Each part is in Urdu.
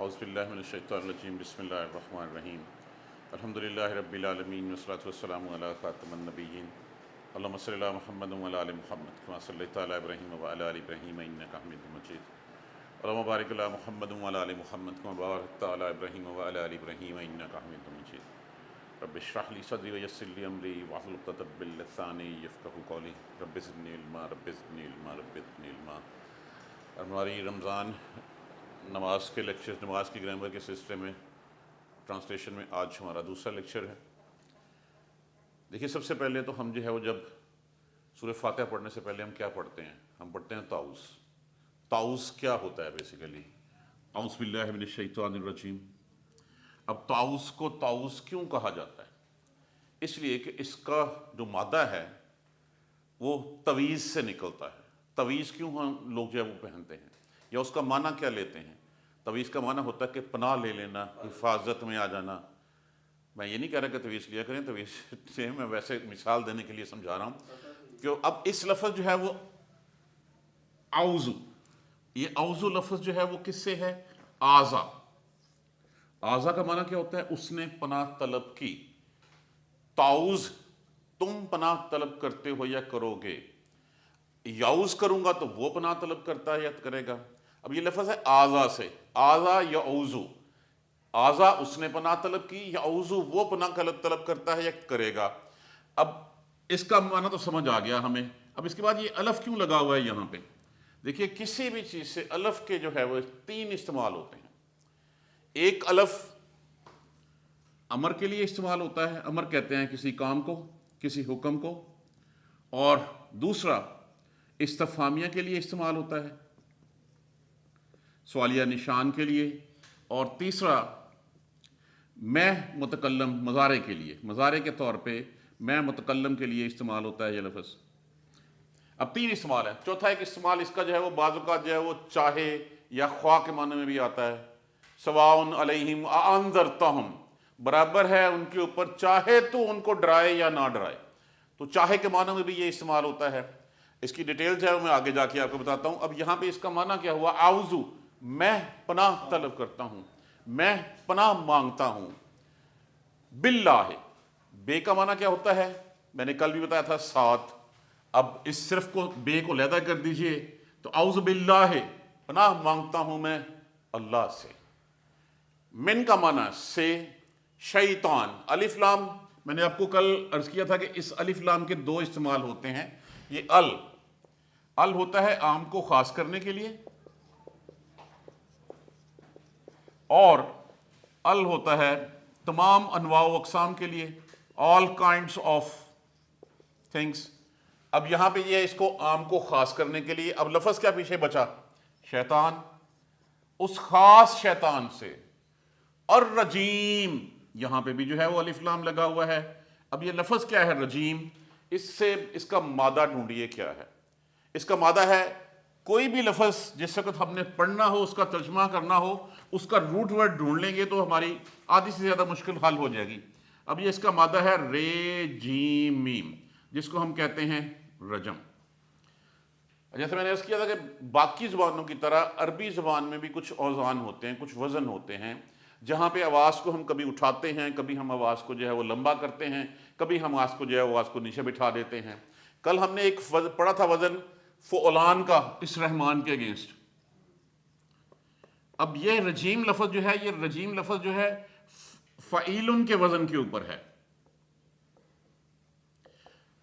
اعوذ باللہ من الشیطان الرجیم بسم اللہ الرحمن الرحیم الحمدللہ رب العالمین والصلاۃ والسلام علی خاتم النبیین اللہم صلی علی محمد وعلی آل محمد کما صلیت علی ابراہیم وعلی آل ابراہیم انک حمید مجید اللہم بارک علی محمد وعلی آل محمد کما بارکت علی ابراہیم وعلی آل ابراہیم انک حمید مجید رب اشرح لی صدری ویسر لی امری واحلل عقدۃ من لسانی یفقہوا قولی رب زدنی علما رب زدنی علما رب زدنی علما۔ ہماری رمضان نماز کے لیکچر، نماز کی گرامر کے سلسلے میں ٹرانسلیشن میں آج ہمارا دوسرا لیکچر ہے۔ دیکھیے، سب سے پہلے تو ہم جو ہے وہ جب سورہ فاتحہ پڑھنے سے پہلے ہم کیا پڑھتے ہیں؟ ہم پڑھتے ہیں تعوذ۔ تعوذ کیا ہوتا ہے بیسیکلی؟ اعوذ باللہ من الشیطان الرجیم۔ اب تعوذ کو تعوذ کیوں کہا جاتا ہے؟ اس لیے کہ اس کا جو مادہ ہے وہ تویز سے نکلتا ہے۔ تویز کیوں ہم لوگ جو ہے وہ پہنتے ہیں، یا اس کا معنی کیا لیتے ہیں؟ تویز کا معنی ہوتا ہے کہ پناہ لے لینا، حفاظت میں آ جانا۔ میں یہ نہیں کہہ رہا کہ تویز لیا کریں، تویز سے میں ویسے مثال دینے کے لیے سمجھا رہا ہوں کہ اب اس لفظ جو ہے وہ اعوذ، یہ اعوذ لفظ جو ہے وہ کس سے ہے؟ آذا۔ آذا کا معنی کیا ہوتا ہے؟ اس نے پناہ طلب کی۔ تعوذ تم پناہ طلب کرتے ہو یا کرو گے۔ یعوذ کروں گا تو وہ پناہ طلب کرتا ہے یا کرے گا۔ اب یہ لفظ ہے آذا سے، آذا یعوذ۔ آذا اس نے پناہ طلب کی، یعوذ وہ پناہ طلب کرتا ہے یا کرے گا۔ اب اس کا معنی تو سمجھ آ گیا ہمیں۔ اب اس کے بعد یہ الف کیوں لگا ہوا ہے یہاں پہ؟ دیکھیے، کسی بھی چیز سے الف کے جو ہے وہ تین استعمال ہوتے ہیں۔ ایک الف امر کے لیے استعمال ہوتا ہے، امر کہتے ہیں کسی کام کو، کسی حکم کو، اور دوسرا استفہامیہ کے لیے استعمال ہوتا ہے، سوالیہ نشان کے لیے، اور تیسرا میں متکلم مضارع کے لیے، مضارع کے طور پہ میں متکلم کے لیے استعمال ہوتا ہے یہ لفظ۔ اب تین استعمال ہے۔ چوتھا ایک استعمال اس کا جو ہے وہ بعض اوقات جو ہے وہ چاہے یا خواہ کے معنی میں بھی آتا ہے۔ سواء علیہم اانذرتہم، برابر ہے ان کے اوپر، چاہے تو ان کو ڈرائے یا نہ ڈرائے۔ تو چاہے کے معنی میں بھی یہ استعمال ہوتا ہے۔ اس کی ڈیٹیل جو ہے میں آگے جا کے آپ کو بتاتا ہوں۔ اب یہاں پہ اس کا معنی کیا ہوا؟ اعوذ، میں پناہ طلب کرتا ہوں، میں پناہ مانگتا ہوں۔ باللہ، بے کا معنی کیا ہوتا ہے؟ میں نے کل بھی بتایا تھا 7۔ اب اس صرف کو بے کو علیحدہ کر دیجئے تو اعوذ باللہ، پناہ مانگتا ہوں میں اللہ سے۔ من کا معنی سے، شیطان، الف لام، میں نے آپ کو کل عرض کیا تھا کہ اس الف لام کے دو استعمال ہوتے ہیں۔ یہ ال ہوتا ہے عام کو خاص کرنے کے لیے، اور ال ہوتا ہے تمام انواع و اقسام کے لیے، all kinds of things۔ اب یہاں پہ یہ اس کو عام کو خاص کرنے کے لیے، اب لفظ کیا پیچھے بچا؟ شیطان، اس خاص شیطان سے۔ اور رجیم، یہاں پہ بھی جو ہے وہ الف لام لگا ہوا ہے۔ اب یہ لفظ کیا ہے رجیم؟ اس سے اس کا مادہ ڈھونڈیے کیا ہے۔ اس کا مادہ ہے کوئی بھی لفظ جس وقت ہم نے پڑھنا ہو، اس کا ترجمہ کرنا ہو، اس کا روٹ ورڈ ڈھونڈ لیں گے تو ہماری آدھی سے زیادہ مشکل حل ہو جائے گی۔ اب یہ اس کا مادہ ہے رے جیم میم، جس کو ہم کہتے ہیں رجم۔ جیسے میں نے عرض کیا تھا کہ باقی زبانوں کی طرح عربی زبان میں بھی کچھ اوزان ہوتے ہیں، کچھ وزن ہوتے ہیں، جہاں پہ آواز کو ہم کبھی اٹھاتے ہیں، کبھی ہم آواز کو جو ہے وہ لمبا کرتے ہیں، کبھی ہم آواز کو جو ہے آواز کو نیچے بٹھا دیتے ہیں۔ کل ہم نے ایک پڑھا تھا وزن فعلان کا، اس رحمان کے اگینسٹ۔ اب یہ رجیم لفظ جو ہے، یہ رجیم لفظ جو ہے فعیلن کے وزن کے اوپر ہے۔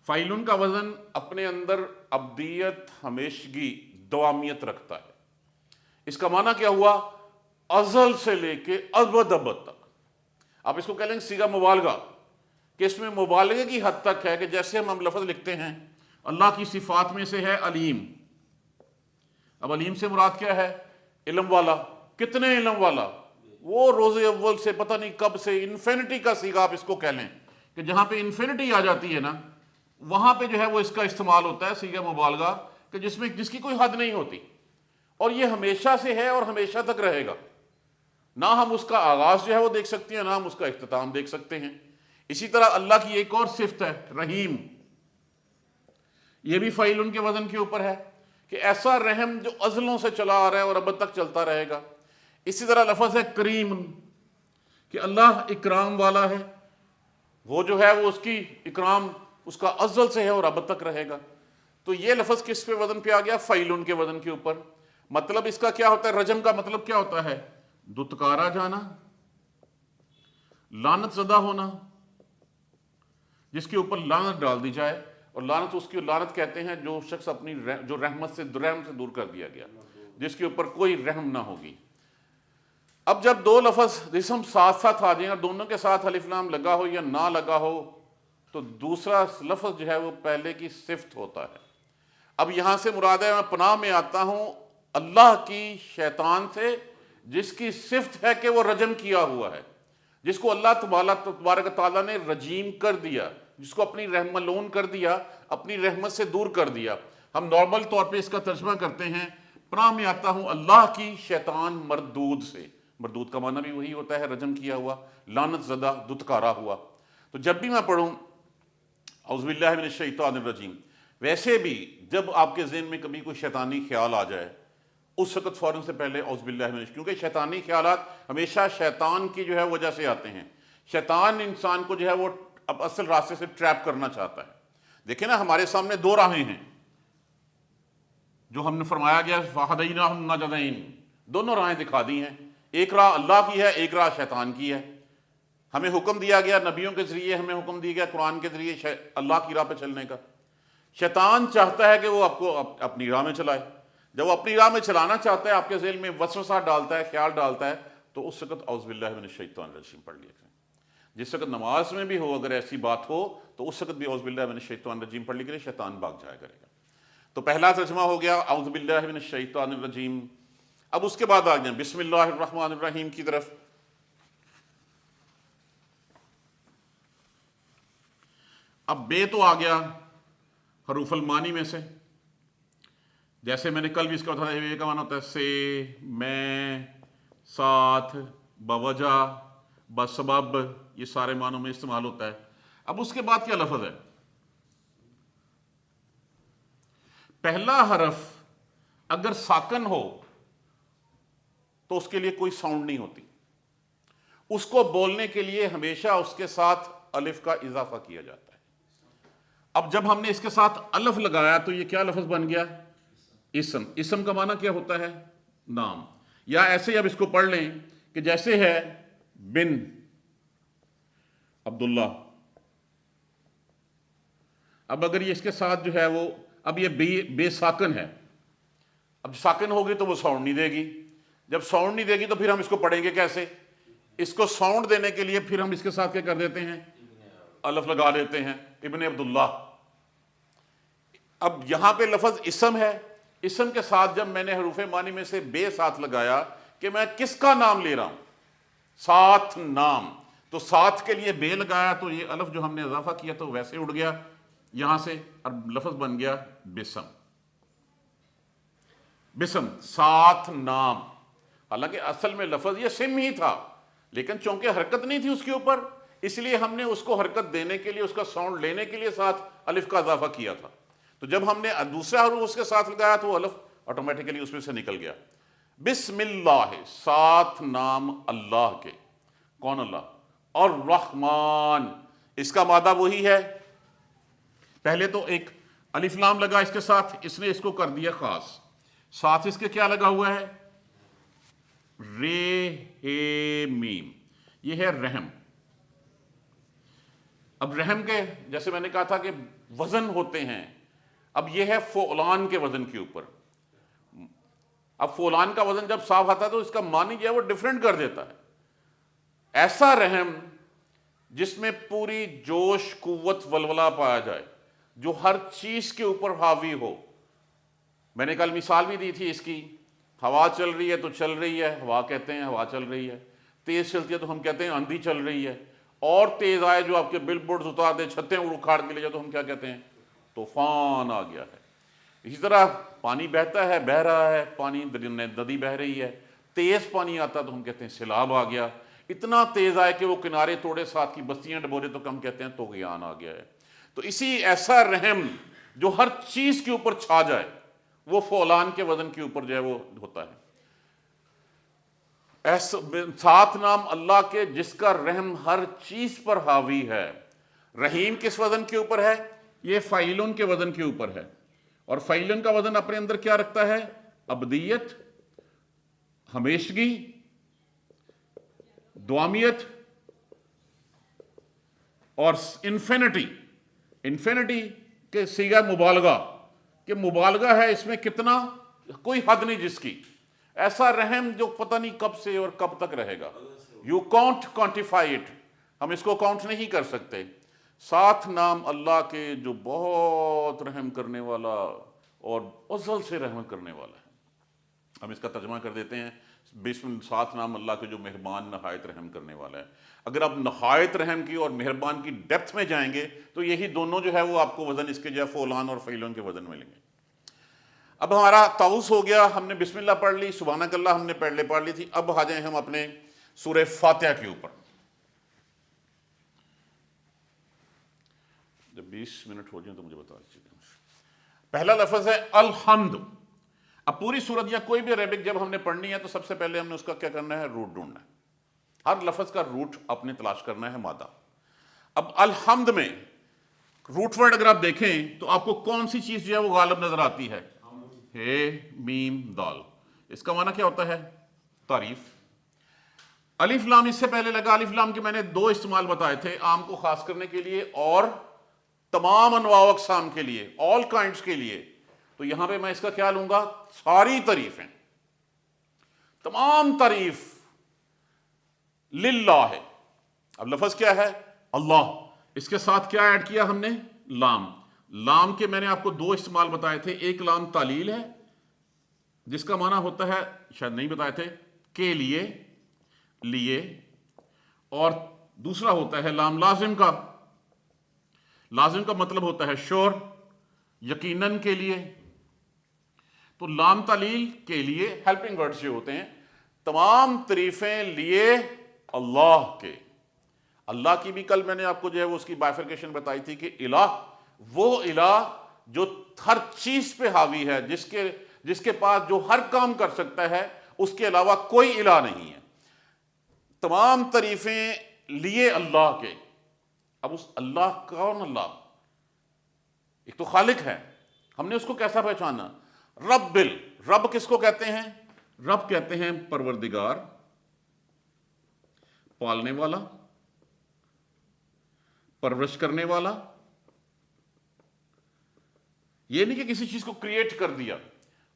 فعیلن کا وزن اپنے اندر ابدیت، ہمیشگی، دوامیت رکھتا ہے۔ اس کا معنی کیا ہوا؟ ازل سے لے کے ابد ابد تک۔ آپ اس کو کہہ لیں گے صیغہ مبالغہ، کہ اس میں مبالغے کی حد تک ہے کہ جیسے ہم لفظ لکھتے ہیں اللہ کی صفات میں سے ہے علیم۔ اب علیم سے مراد کیا ہے؟ علم والا۔ کتنے علم والا؟ وہ روز اول سے پتہ نہیں کب سے، انفینٹی کا صیغہ آپ اس کو کہہ لیں کہ جہاں پہ انفینٹی آ جاتی ہے نا، وہاں پہ جو ہے وہ اس کا استعمال ہوتا ہے صیغہ مبالغہ، کہ جس کی کوئی حد نہیں ہوتی، اور یہ ہمیشہ سے ہے اور ہمیشہ تک رہے گا۔ نہ ہم اس کا آغاز جو ہے وہ دیکھ سکتے ہیں، نہ ہم اس کا اختتام دیکھ سکتے ہیں۔ اسی طرح اللہ کی ایک اور صفت ہے رحیم، یہ بھی فعیل کے وزن کے اوپر ہے، کہ ایسا رحم جو ازلوں سے چلا آ رہا ہے اور اب تک چلتا رہے گا۔ اسی طرح لفظ ہے کریم، کہ اللہ اکرام والا ہے، وہ جو ہے وہ اس کی اکرام اس کا ازل سے ہے اور اب تک رہے گا۔ تو یہ لفظ کس پہ وزن پہ آ گیا؟ فعیلن کے وزن کے اوپر۔ مطلب اس کا کیا ہوتا ہے؟ رجم کا مطلب کیا ہوتا ہے؟ دتکارا جانا، لعنت زدہ ہونا، جس کے اوپر لعنت ڈال دی جائے، اور لعنت اس کی لعنت کہتے ہیں جو شخص اپنی جو رحمت سے رحم سے دور کر دیا گیا، جس کے اوپر کوئی رحم نہ ہوگی۔ اب جب دو لفظ اسم ساتھ ساتھ آ جائیں اور دونوں کے ساتھ الف لام لگا ہو یا نہ لگا ہو، تو دوسرا لفظ جو ہے وہ پہلے کی صفت ہوتا ہے۔ اب یہاں سے مراد ہے میں پناہ میں آتا ہوں اللہ کی شیطان سے، جس کی صفت ہے کہ وہ رجم کیا ہوا ہے، جس کو اللہ تبارک تعالیٰ نے رجیم کر دیا، جس کو اپنی رحم ملعون کر دیا، اپنی رحمت سے دور کر دیا۔ ہم نارمل طور پہ اس کا ترجمہ کرتے ہیں پناہ میں آتا ہوں اللہ کی شیطان مردود سے۔ مردود کا معنی بھی وہی ہوتا ہے رجم کیا ہوا، لعنت زدہ، دتکارا ہوا۔ تو جب بھی میں پڑھوں اعوذ باللہ من الشیطان الرجیم، ویسے بھی جب آپ کے ذہن میں کبھی کوئی شیطانی خیال آ جائے، اس وقت فوراً سے پہلے اعوذ باللہ من الشیطان، کیونکہ شیطانی خیالات ہمیشہ شیطان کی جو ہے وجہ سے آتے ہیں۔ شیطان انسان کو جو ہے وہ اب اصل راستے سے ٹریپ کرنا چاہتا ہے۔ دیکھیں نا، ہمارے سامنے دو راہیں ہیں جو ہم نے فرمایا گیا فَهَدَيْنَاهُ النَّجْدَيْنِ، دونوں راہیں دکھا دی ہیں، ایک راہ اللہ کی ہے، ایک راہ شیطان کی ہے۔ ہمیں حکم دیا گیا نبیوں کے ذریعے، ہمیں حکم دیا گیا قرآن کے ذریعے اللہ کی راہ پہ چلنے کا۔ شیطان چاہتا ہے کہ وہ آپ کو اپنی راہ میں چلائے۔ جب وہ اپنی راہ میں چلانا چاہتا ہے، آپ کے ذہن میں وسوسہ ڈالتا ہے، خیال ڈالتا ہے، تو اس وقت اعوذ باللہ من الشیطان الرجیم پڑھ لیا کریں۔ جس وقت نماز میں بھی ہو اگر ایسی بات ہو تو اس وقت بھی اعوذ باللہ من الشیطان الرجیم پڑھ لیا کریں، شیطان بھاگ جایا کرے گا۔ تو پہلا ترجمہ ہو گیا اعوذ باللہ من الشیطان الرجیم۔ اب اس کے بعد آ جائیں بسم اللہ الرحمن الرحیم کی طرف۔ اب بے تو آ گیا حروف المانی میں سے، جیسے میں نے کل بھی اس کا بتایا، بے کا معنی ہوتا ہے سے، میں، ساتھ، بوجہ، بسبب، یہ سارے معنوں میں استعمال ہوتا ہے۔ اب اس کے بعد کیا لفظ ہے؟ پہلا حرف اگر ساکن ہو تو اس کے لیے کوئی ساؤنڈ نہیں ہوتی، اس کو بولنے کے لیے ہمیشہ اس کے ساتھ الف کا اضافہ کیا جاتا ہے۔ اب جب ہم نے اس کے ساتھ الف لگایا تو یہ کیا لفظ بن گیا؟ اسم۔ اسم کا معنی کیا ہوتا ہے؟ نام۔ یا ایسے اب اس کو پڑھ لیں کہ جیسے ہے بن عبداللہ، اب اگر یہ اس کے ساتھ جو ہے وہ، اب یہ بے ساکن ہے، اب ساکن ہوگی تو وہ ساؤنڈ نہیں دے گی، جب ساؤنڈ نہیں دے گی تو پھر ہم اس کو پڑھیں گے کیسے؟ اس کو ساؤنڈ دینے کے لیے پھر ہم اس کے ساتھ کیا کر دیتے ہیں؟ الف لگا دیتے ہیں، ابن عبداللہ۔ اب یہاں پہ لفظ اسم ہے، اسم کے ساتھ جب میں نے حروف معنی میں سے بے ساتھ لگایا کہ میں کس کا نام لے رہا ہوں؟ ساتھ نام، تو ساتھ کے لیے بے لگایا تو یہ الف جو ہم نے اضافہ کیا تو ویسے اڑ گیا یہاں سے، اور لفظ بن گیا بسم۔ بسم، ساتھ نام۔ حالانکہ اصل میں لفظ یہ سم ہی تھا، لیکن چونکہ حرکت نہیں تھی اس کے اوپر، اس لیے ہم نے اس کو حرکت دینے کے لیے، اس کا ساؤنڈ لینے کے لیے ساتھ الف کا اضافہ کیا تھا۔ تو جب ہم نے دوسرا حروف اس کے ساتھ لگایا تو وہ الف آٹومیٹیکلی اس میں سے نکل گیا۔ بسم اللہ، ساتھ نام اللہ کے۔ کون اللہ؟ اور رحمان، اس کا مادہ وہی ہے۔ پہلے تو ایک الف لام لگا اس کے ساتھ، اس نے اس کو کر دیا خاص، ساتھ اس کے کیا لگا ہوا ہے؟ رے ہے میم، یہ ہے رحم۔ اب رحم کے جیسے میں نے کہا تھا کہ وزن ہوتے ہیں، اب یہ ہے فعلان کے وزن کے اوپر۔ اب فعلان کا وزن جب صاف آتا ہے تو اس کا معنی جو ہے وہ ڈیفرنٹ کر دیتا ہے۔ ایسا رحم جس میں پوری جوش، قوت، ولولہ پایا جائے، جو ہر چیز کے اوپر حاوی ہو۔ میں نے کل مثال بھی دی تھی اس کی، ہوا چل رہی ہے تو چل رہی ہے، ہوا کہتے ہیں، ہوا چل رہی ہے۔ تیز چلتی ہے تو ہم کہتے ہیں آندھی چل رہی ہے۔ اور تیز آئے جو آپ کے بل بورڈز اتار دے، چھتیں اکھاڑ کے لے جائے تو ہم کیا کہتے ہیں؟ طوفان آ گیا ہے۔ اسی طرح پانی بہتا ہے، بہہ رہا ہے، پانی ندی بہہ رہی ہے، تیز پانی آتا تو ہم کہتے ہیں سیلاب آ گیا۔ اتنا تیز آئے کہ وہ کنارے توڑے، ساتھ کی بستیاں ڈبورے تو ہم کہتے ہیں طغیان آ گیا ہے۔ تو اسی ایسا رحم جو ہر چیز کے اوپر چھا جائے، وہ فعلان کے وزن کے اوپر جو ہے وہ ہوتا ہے۔ سات نام اللہ کے جس کا رحم ہر چیز پر حاوی ہے۔ رحیم کس وزن کے اوپر ہے؟ یہ فعیلن کے وزن کے اوپر ہے، اور فعیلن کا وزن اپنے اندر کیا رکھتا ہے؟ ابدیت، ہمیشگی، دوامیت اور انفینٹی۔ انفینٹی کے صیغہ مبالغہ، کہ مبالغہ ہے اس میں کتنا، کوئی حد نہیں جس کی۔ ایسا رحم جو پتہ نہیں کب سے اور کب تک رہے گا۔ یو کانٹ کوانٹیفائی اٹ، ہم اس کو کاؤنٹ نہیں کر سکتے۔ سات نام اللہ کے جو بہت رحم کرنے والا اور ازل سے رحم کرنے والا ہے۔ ہم اس کا ترجمہ کر دیتے ہیں، سات نام اللہ کے جو مہربان نہایت رحم کرنے والا ہے۔ اگر آپ نہایت رحم کی اور مہربان کی ڈیپتھ میں جائیں گے تو یہی دونوں جو ہے وہ آپ کو وزن اس کے جو ہے فعلان اور فعیلن کے وزن ملیں گے۔ اب ہمارا تعوذ ہو گیا، ہم نے بسم اللہ پڑھ لی، سبحانک اللہ ہم نے پڑھ لی تھی۔ اب آ جائیں ہم اپنے سورہ فاتحہ کے اوپر۔ جب 20 منٹ ہو جائیں تو مجھے بتا دیجیے۔ پہلا لفظ ہے الحمد۔ اب پوری سورت یا کوئی بھی عربک جب ہم نے پڑھنی ہے تو سب سے پہلے ہم نے اس کا کیا کرنا ہے؟ روٹ ڈھونڈنا ہے۔ ہر لفظ کا روٹ اپنے تلاش کرنا ہے، مادہ۔ اب الحمد میں روٹ ورڈ اگر آپ دیکھیں تو آپ کو کون سی چیز جو ہے وہ غالب نظر آتی ہے؟ ہے میم دال۔ اس کا معنی کیا ہوتا ہے؟ تعریف۔ الف لام اس سے پہلے لگا، الف لام کے میں نے دو استعمال بتائے تھے، عام کو خاص کرنے کے لیے اور تمام انواع و اقسام کے لیے، آل کائنڈز کے لیے۔ تو یہاں پہ میں اس کا کیا لوں گا؟ ساری تعریفیں، تمام تعریف للہ ہے۔ اب لفظ کیا ہے؟ اللہ۔ اس کے ساتھ کیا ایڈ کیا ہم نے؟ لام۔ لام کے میں نے آپ کو دو استعمال بتائے تھے، ایک لام تعلیل ہے جس کا معنی ہوتا ہے، شاید نہیں بتائے تھے، کے لیے، لیے، اور دوسرا ہوتا ہے لام لازم کا۔ لازم کا مطلب ہوتا ہے شور، یقیناً کے لیے۔ تو لام تعلیل کے لیے ہیلپنگ ورڈز جو ہوتے ہیں، تمام تعریفیں لیے اللہ کے۔ اللہ کی بھی کل میں نے آپ کو جو ہے وہ اس کی بائفرکیشن بتائی تھی کہ الہ وہ الہ جو ہر چیز پہ حاوی ہے، جس کے پاس جو ہر کام کر سکتا ہے، اس کے علاوہ کوئی الہ نہیں ہے۔ تمام تعریفیں لیے اللہ کے۔ اب اس اللہ، کون اللہ؟ ایک تو خالق ہے، ہم نے اس کو کیسا پہچانا؟ رب۔ رب کس کو کہتے ہیں؟ رب کہتے ہیں پروردگار، پالنے والا، پرورش کرنے والا۔ یہ نہیں کہ کسی چیز کو کریٹ کر دیا،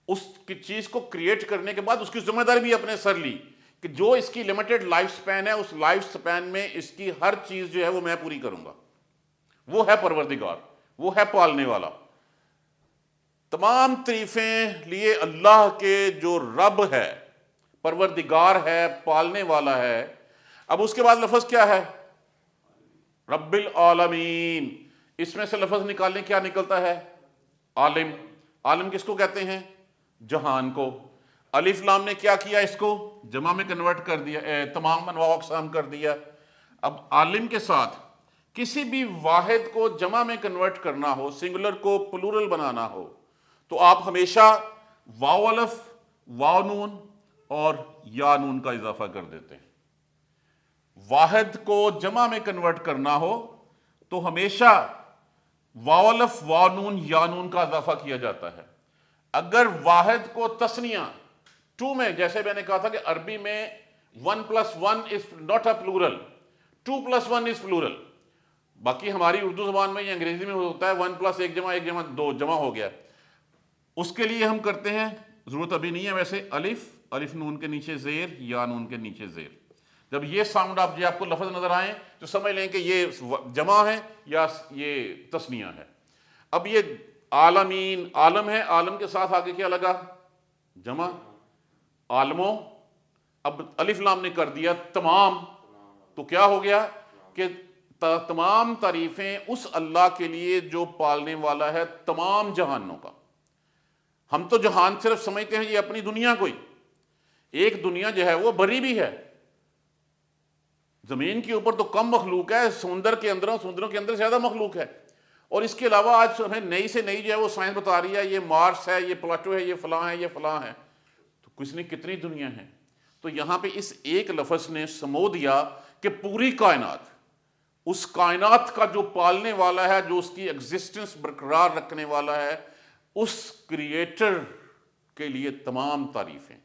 اس کی چیز کو کریٹ کرنے کے بعد اس کی ذمہ داری بھی اپنے سر لی کہ جو اس کی لمیٹڈ لائف سپین ہے، اس لائف سپین میں اس کی ہر چیز جو ہے وہ میں پوری کروں گا۔ وہ ہے پروردگار، وہ ہے پالنے والا۔ تمام تعریفیں لیے اللہ کے جو رب ہے، پروردگار ہے، پالنے والا ہے۔ اب اس کے بعد لفظ کیا ہے؟ رب العالمین۔ اس میں سے لفظ نکالنے کیا نکلتا ہے؟ عالم۔ عالم کس کو کہتے ہیں؟ جہان کو۔ الف لام نے کیا کیا؟ اس کو جمع میں کنورٹ کر دیا، تمام انواع اقسام کر دیا۔ اب عالم کے ساتھ کسی بھی واحد کو جمع میں کنورٹ کرنا ہو، سنگولر کو پلورل بنانا ہو، تو آپ ہمیشہ واو الف، واو نون اور یا نون کا اضافہ کر دیتے ہیں۔ واحد کو جمع میں کنورٹ کرنا ہو تو ہمیشہ واو الف، واو نون، یا نون کا اضافہ کیا جاتا ہے۔ اگر واحد کو تثنیہ ٹو میں، جیسے میں نے کہا تھا کہ عربی میں 1+1 is not a plural، 2+1 is plural۔ باقی ہماری اردو زبان میں یا انگریزی میں ہوتا ہے 1+1 جمع 1 جمع 2 جمع ہو گیا۔ اس کے لیے ہم کرتے ہیں، ضرورت ابھی نہیں ہے ویسے، الف نون کے نیچے زیر، یا نون کے نیچے زیر۔ جب یہ ساؤنڈ آپ کو لفظ نظر آئیں تو سمجھ لیں کہ یہ جمع ہے یا یہ تثنیہ ہے۔ اب یہ عالمین، عالم ہے، عالم کے ساتھ آگے کیا لگا؟ جمع، عالموں۔ اب الف لام نے کر دیا تمام، تو کیا ہو گیا کہ تمام تعریفیں اس اللہ کے لیے جو پالنے والا ہے تمام جہانوں کا۔ ہم تو جہان صرف سمجھتے ہیں یہ اپنی دنیا کوئی، ایک دنیا جو ہے وہ بری بھی ہے۔ زمین کے اوپر تو کم مخلوق ہے، سمندر کے اندر زیادہ مخلوق ہے۔ اور اس کے علاوہ آج ہمیں نئی سے نئی جو ہے وہ سائنس بتا رہی ہے یہ مارس ہے، یہ پلاٹو ہے، یہ فلاں ہے، یہ فلاں ہے۔ تو کس نے کتنی دنیا ہیں؟ تو یہاں پہ اس ایک لفظ نے سمو دیا کہ پوری کائنات، اس کائنات کا جو پالنے والا ہے، جو اس کی ایگزسٹنس برقرار رکھنے والا ہے، اس کریٹر کے لیے تمام تعریفیں ہیں۔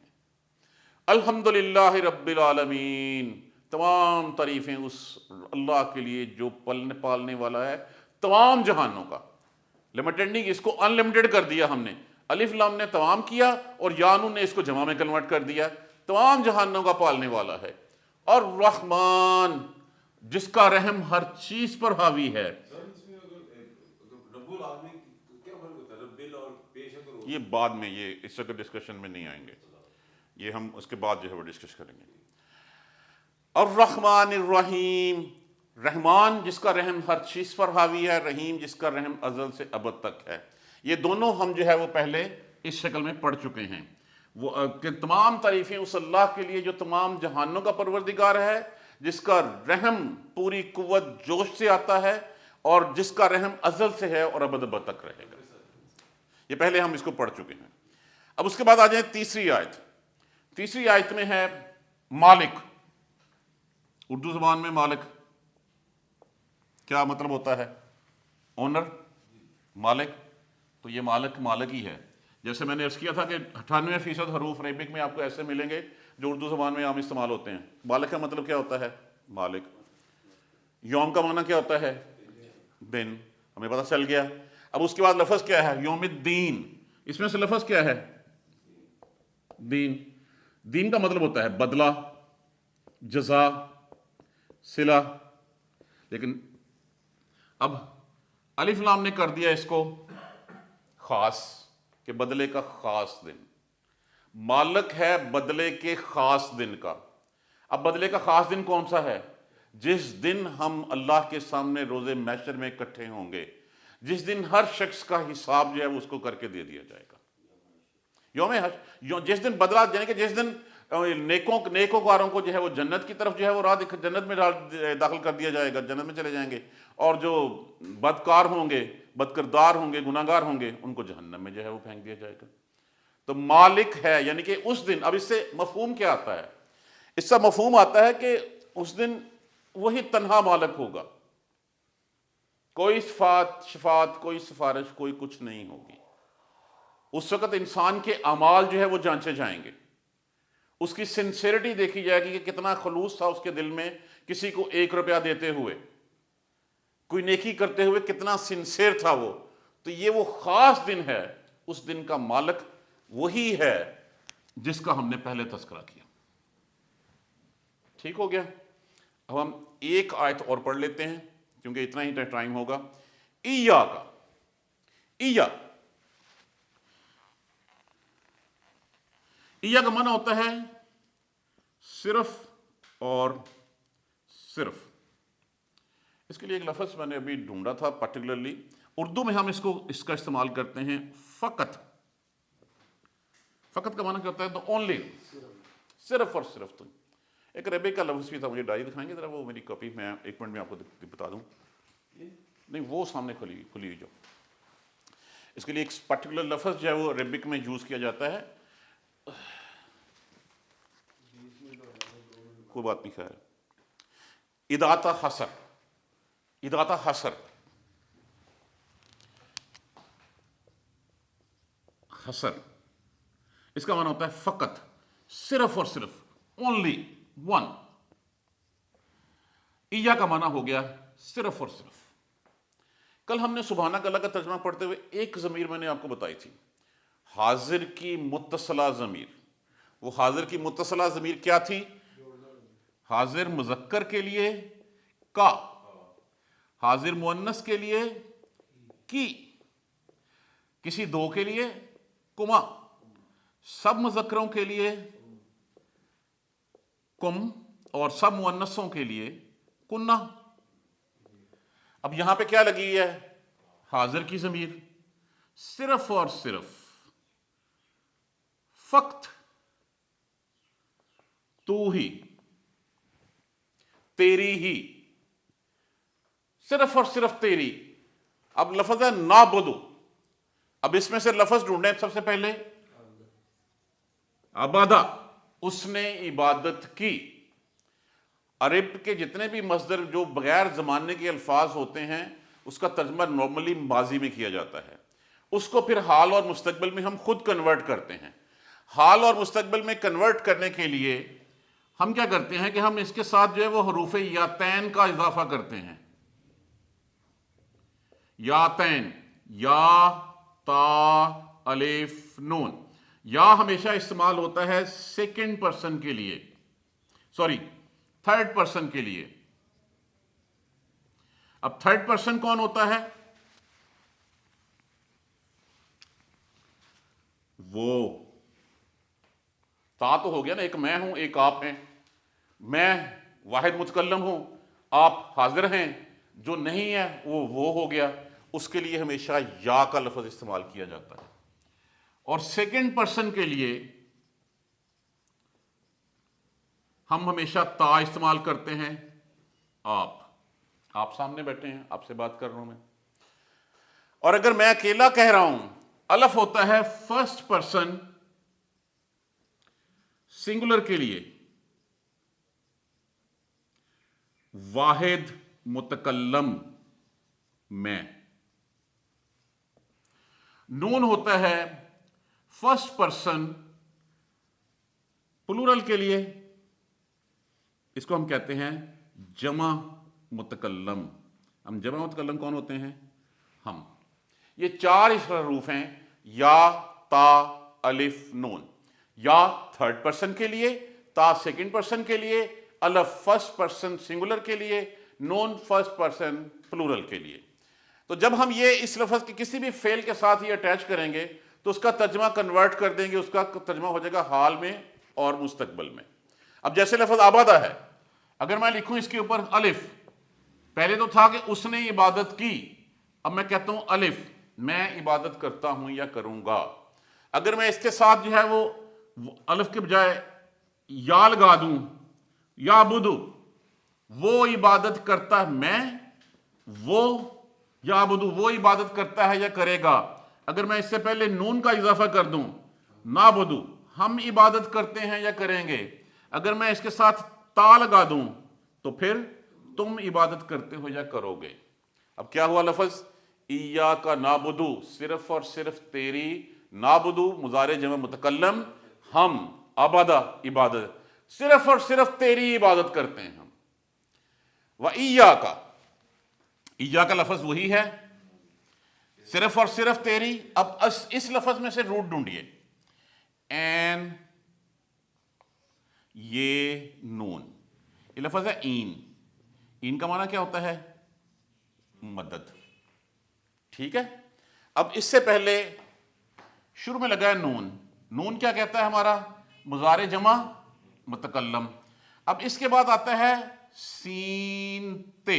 الحمدللہ رب العالمین، تمام تعریفیں اس اللہ کے لیے جو پالنے والا ہے تمام جہانوں کا۔ لمیٹڈ نہیں، اس کو ان لمیٹڈ کر دیا ہم نے، الف لام نے تمام کیا اور یانون نے اس کو جمع میں کنورٹ کر دیا، تمام جہانوں کا پالنے والا ہے۔ اور رحمان، جس کا رحم ہر چیز پر حاوی ہے۔ یہ بعد میں، یہ اس وقت ڈسکشن میں نہیں آئیں گے، یہ ہم اس کے بعد جو ہے وہ ڈسکس کریں گے۔ الرحمن الرحیم، رحمان جس کا رحم ہر چیز پر حاوی ہے، رحیم جس کا رحم ازل سے ابد تک ہے۔ یہ دونوں ہم جو ہے وہ پہلے اس شکل میں پڑھ چکے ہیں، وہ کہ تمام تعریفیں اس اللہ کے لیے جو تمام جہانوں کا پروردگار ہے، جس کا رحم پوری قوت جوش سے آتا ہے اور جس کا رحم ازل سے ہے اور ابد ابد تک رہے گا۔ یہ پہلے ہم اس کو پڑھ چکے ہیں۔ اب اس کے بعد آ جائیں تیسری آیت۔ تیسری آیت میں ہے مالک۔ اردو زبان میں مالک کیا مطلب ہوتا ہے؟ اونر، مالک۔ تو یہ مالک مالک ہی ہے۔ جیسے میں نے عرض کیا تھا کہ 98% حروف عربک میں آپ کو ایسے ملیں گے جو اردو زبان میں عام استعمال ہوتے ہیں۔ مالک کا مطلب کیا ہوتا ہے؟ مالک۔ یوم کا معنی کیا ہوتا ہے؟ دن، ہمیں پتہ چل گیا۔ اب اس کے بعد لفظ کیا ہے؟ یوم الدین۔ اس میں سے لفظ کیا ہے؟ دین۔ دین کا مطلب ہوتا ہے بدلہ، جزا، صلہ۔ لیکن اب الف لام نے کر دیا اس کو خاص، کہ بدلے کا خاص دن۔ مالک ہے بدلے کے خاص دن کا۔ اب بدلے کا خاص دن کون سا ہے؟ جس دن ہم اللہ کے سامنے روز محشر میں اکٹھے ہوں گے، جس دن ہر شخص کا حساب جو ہے اس کو کر کے دے دیا جائے گا۔ یوم حشر، جس دن بدلہ، یعنی کہ جس دن نیکوکاروں کو جو ہے وہ جنت کی طرف جو ہے وہ راہ جنت میں داخل کر دیا جائے گا، جنت میں چلے جائیں گے، اور جو بدکار ہوں گے، بد کردار ہوں گے، گناہ گار ہوں گے، ان کو جہنم میں جو ہے وہ پھینک دیا جائے گا۔ تو مالک ہے، یعنی کہ اس دن، اب اس سے مفہوم کیا آتا ہے؟ اس سے مفہوم آتا ہے کہ اس دن وہی تنہا مالک ہوگا، کوئی شفاعت، کوئی سفارش، کوئی کچھ نہیں ہوگی۔ اس وقت انسان کے اعمال جو ہے وہ جانچے جائیں گے، اس کی سنسیئرٹی دیکھی جائے گی کہ کتنا خلوص تھا اس کے دل میں، کسی کو 1 روپیہ دیتے ہوئے، کوئی نیکی کرتے ہوئے کتنا سنسیئر تھا وہ۔ تو یہ وہ خاص دن ہے، اس دن کا مالک وہی ہے جس کا ہم نے پہلے تذکرہ کیا۔ ٹھیک ہو گیا؟ اب ہم ایک آیت اور پڑھ لیتے ہیں کیونکہ اتنا ہی ٹائم ہوگا۔ ایاکا، ایا کا معنی ہوتا ہے صرف اور صرف۔ اس کے لیے ایک لفظ میں نے ابھی ڈھونڈا تھا پرٹیکولرلی، اردو میں ہم اس کا استعمال کرتے ہیں فقط۔ فقط کا معنی کیا ہوتا ہے؟ تو اونلی، صرف اور صرف۔ تو ایک عربک کا لفظ بھی تھا، مجھے ڈائری دکھائیں گے ذرا، وہ میری کاپی میں 1 منٹ میں آپ کو بتا دوں۔ نہیں، وہ سامنے کھلی ہوئی جو، اس کے لیے ایک پرٹیکولر لفظ جو ہے وہ عربک میں یوز کیا جاتا ہے۔ کوئی بات نہیں، خیر۔ اداۃ حصر، اداۃ حصر، حصر، اس کا معنی ہوتا ہے فقط، صرف اور صرف، اونلی ون۔ ایا کا معنی ہو گیا صرف اور صرف۔ کل ہم نے سبحانک اللہ کا ترجمہ پڑھتے ہوئے ایک ضمیر میں نے آپ کو بتائی تھی، حاضر کی متصلہ ضمیر۔ وہ حاضر کی متصلہ ضمیر کیا تھی؟ حاضر مذکر کے لیے کا، حاضر مؤنث کے لیے کی، کسی دو کے لیے کما، سب مذکروں کے لیے کم، اور سب مؤنثوں کے لیے کنہ۔ اب یہاں پہ کیا لگی ہے؟ حاضر کی ضمیر، صرف اور صرف، فقط، تو ہی، تیری ہی، صرف اور صرف تیری۔ اب لفظ ہے نعبدو، اب اس میں سے لفظ ڈھونڈیں سب سے پہلے۔ عبادہ، اس نے عبادت کی. عرب کے جتنے بھی مصدر جو بغیر زمانے کے الفاظ ہوتے ہیں اس کا ترجمہ نارملی ماضی میں کیا جاتا ہے. اس کو پھر حال اور مستقبل میں ہم خود کنورٹ کرتے ہیں. حال اور مستقبل میں کنورٹ کرنے کے لیے ہم کیا کرتے ہیں کہ ہم اس کے ساتھ جو ہے وہ حروف یاتین کا اضافہ کرتے ہیں. یاتین، یا، تا، الف، نون. یا ہمیشہ استعمال ہوتا ہے سیکنڈ پرسن کے لیے، تھرڈ پرسن کے لیے. اب تھرڈ پرسن کون ہوتا ہے؟ وہ تا تو ہو گیا نا، ایک میں ہوں ایک آپ ہیں. میں واحد متکلم ہوں، آپ حاضر ہیں، جو نہیں ہے وہ ہو گیا. اس کے لیے ہمیشہ یا کا لفظ استعمال کیا جاتا ہے. اور سیکنڈ پرسن کے لیے ہم ہمیشہ تا استعمال کرتے ہیں. آپ سامنے بیٹھے ہیں، آپ سے بات کر رہا ہوں میں. اور اگر میں اکیلا کہہ رہا ہوں، الف ہوتا ہے فرسٹ پرسن سنگولر کے لیے، واحد متکلم میں. نون ہوتا ہے فرسٹ پرسن پلورل کے لیے، اس کو ہم کہتے ہیں جمع متکلم. ہم جمع متکلم کون ہوتے ہیں؟ ہم. یہ چار حروف ہیں، یا، تا، الف، نون. یا تھرڈ پرسن کے لیے، تا سیکنڈ پرسن کے لیے، الف فرسٹ پرسن سنگولر کے لیے، نون فرسٹ پرسن پلورل کے لیے. تو جب ہم یہ اس لفظ کے کسی بھی فعل کے ساتھ یہ اٹیچ کریں گے تو اس کا ترجمہ کنورٹ کر دیں گے، اس کا ترجمہ ہو جائے گا حال میں اور مستقبل میں. اب جیسے لفظ آبادہ ہے، اگر میں لکھوں اس کے اوپر الف، پہلے تو تھا کہ اس نے عبادت کی، اب میں کہتا ہوں الف، میں عبادت کرتا ہوں یا کروں گا. اگر میں اس کے ساتھ جو ہے وہ الف کے بجائے یا لگا دوں، یا بدو، وہ عبادت کرتا، میں، وہ، یا بدو وہ عبادت کرتا ہے یا کرے گا. اگر میں اس سے پہلے نون کا اضافہ کر دوں، نا بدو، ہم عبادت کرتے ہیں یا کریں گے. اگر میں اس کے ساتھ تا لگا دوں تو پھر تم عبادت کرتے ہو یا کرو گے. اب کیا ہوا لفظ؟ ایاک نعبدو، صرف اور صرف تیری، نعبدو مضارع جمع متکلم، ہم، عبادہ عبادت، صرف اور صرف تیری عبادت کرتے ہیں ہم. وَإِيَّاكَ، ایاک کا لفظ وہی ہے، صرف اور صرف تیری. اب اس لفظ میں سے روٹ ڈھونڈیے. این، یہ نون، یہ لفظ ہے این. این کا معنی کیا ہوتا ہے؟ مدد. ٹھیک ہے. اب اس سے پہلے شروع میں لگا ہے نون. نون کیا کہتا ہے ہمارا؟ مضارع جمع متکلم. اب اس کے بعد آتا ہے سین تے.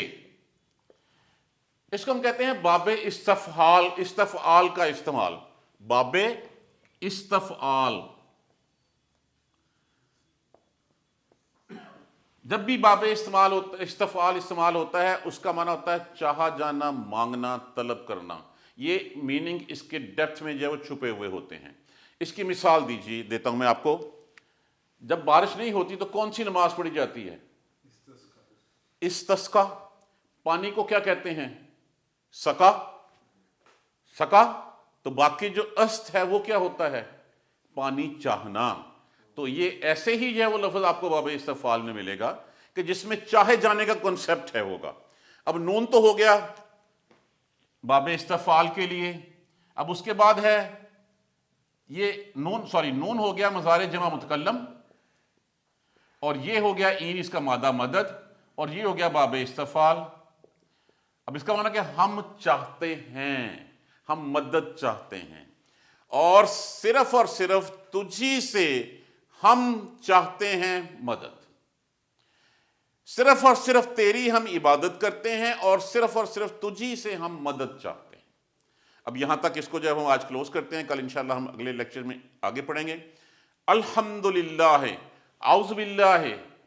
اس کو ہم کہتے ہیں باب استفعال، استفعال کا استعمال. باب استفعال. جب بھی باب استفعال استعمال ہوتا ہے اس کا معنی ہوتا ہے چاہا جانا، مانگنا، طلب کرنا. یہ میننگ اس کے ڈیپتھ میں جو ہے وہ چھپے ہوئے ہوتے ہیں. اس کی مثال دیتا ہوں میں آپ کو. جب بارش نہیں ہوتی تو کون سی نماز پڑھی جاتی ہے؟ استسقا. پانی کو کیا کہتے ہیں؟ سقا. سقا. تو باقی جو است ہے وہ کیا ہوتا ہے؟ پانی چاہنا. تو یہ ایسے ہی جو ہے وہ لفظ آپ کو باب استفعال میں ملے گا کہ جس میں چاہے جانے کا کنسپٹ ہے ہوگا. اب نون تو ہو گیا باب استفعال کے لیے. اب اس کے بعد ہے یہ نون ہو گیا مضارع جمع متکلم، اور یہ ہو گیا این، اس کا مادہ مدد، اور یہ ہو گیا باب استفعال. اب اس کا معنی کہ ہم چاہتے ہیں، ہم مدد چاہتے ہیں، اور صرف تجھی سے ہم چاہتے ہیں مدد. صرف اور صرف تیری ہم عبادت کرتے ہیں اور صرف تجھی سے ہم مدد چاہتے ہیں. اب یہاں تک اس کو جو ہے ہم آج کلوز کرتے ہیں. کل انشاءاللہ ہم اگلے لیکچر میں آگے پڑھیں گے. الحمدللہ، اعوذ باللہ،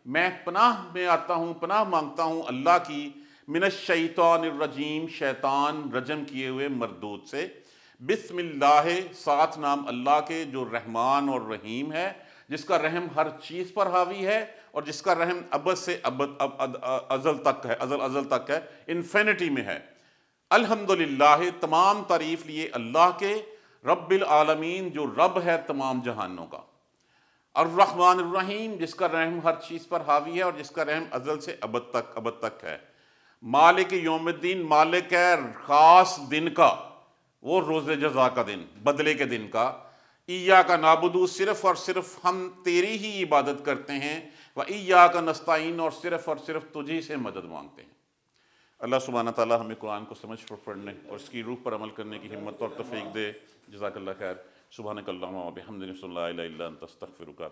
میں پناہ میں آتا ہوں، پناہ مانگتا ہوں اللہ کی، من الشیطان الرجیم، شیطان رجم کیے ہوئے مردود سے. بسم اللہ، ساتھ نام اللہ کے جو رحمان اور رحیم ہے. جس کا رحم ہر چیز پر حاوی ہے اور جس کا رحم ابد سے ازل تک ہے، ازل تک ہے، انفینٹی میں ہے۔ الحمدللہ، تمام تعریف لیے اللہ کے، رب العالمین جو رب ہے تمام جہانوں کا، الرحمن الرحیم جس کا رحم ہر چیز پر حاوی ہے اور جس کا رحم ازل سے ابد تک ہے، مالک یوم الدین، مالک ہے خاص دن کا، وہ روز جزا کا دن، بدلے کے دن کا۔ ایاک نعبد، صرف اور صرف ہم تیری ہی عبادت کرتے ہیں، و ایاک نستعین، اور صرف تجھی سے مدد مانگتے ہیں۔ اللہ سبحانہ تعالیٰ ہمیں قرآن کو سمجھ پر پڑھنے اور اس کی روح پر عمل کرنے کی ہمت اور توفیق دے۔ جزاک اللہ خیر۔ سبحانک اللہم و بحمدک، اشہد ان لا الہ الا انت، استغفرک۔